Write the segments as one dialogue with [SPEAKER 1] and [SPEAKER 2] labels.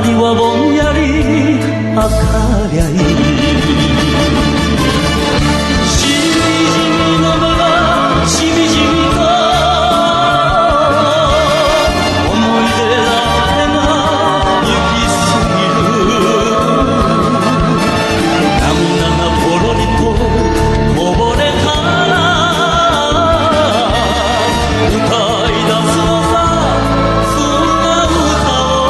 [SPEAKER 1] りはぼんやり明かりゃいい。しみじみの目がしみじみと思い出だけが行き過ぎる。涙がポロリとこぼれたら歌い出すのさ、そんな歌を。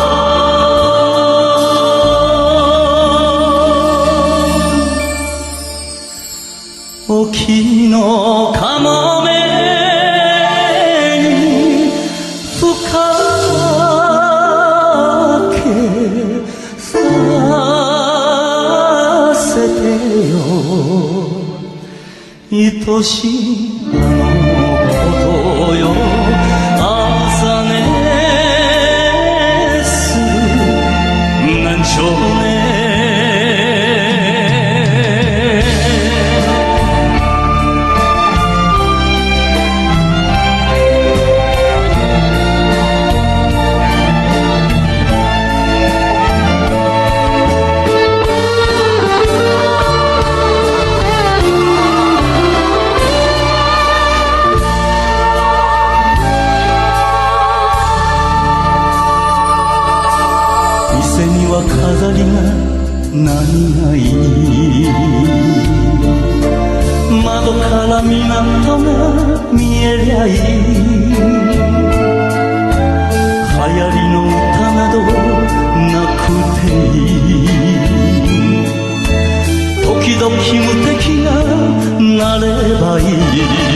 [SPEAKER 1] 沖のかもめに深けさせてよ、愛しいあのことよ。朝寝する難聴ね。店には飾りが何がいい。窓から港が見えりゃいい。流行りの歌などなくていい。時々無敵がなればいい。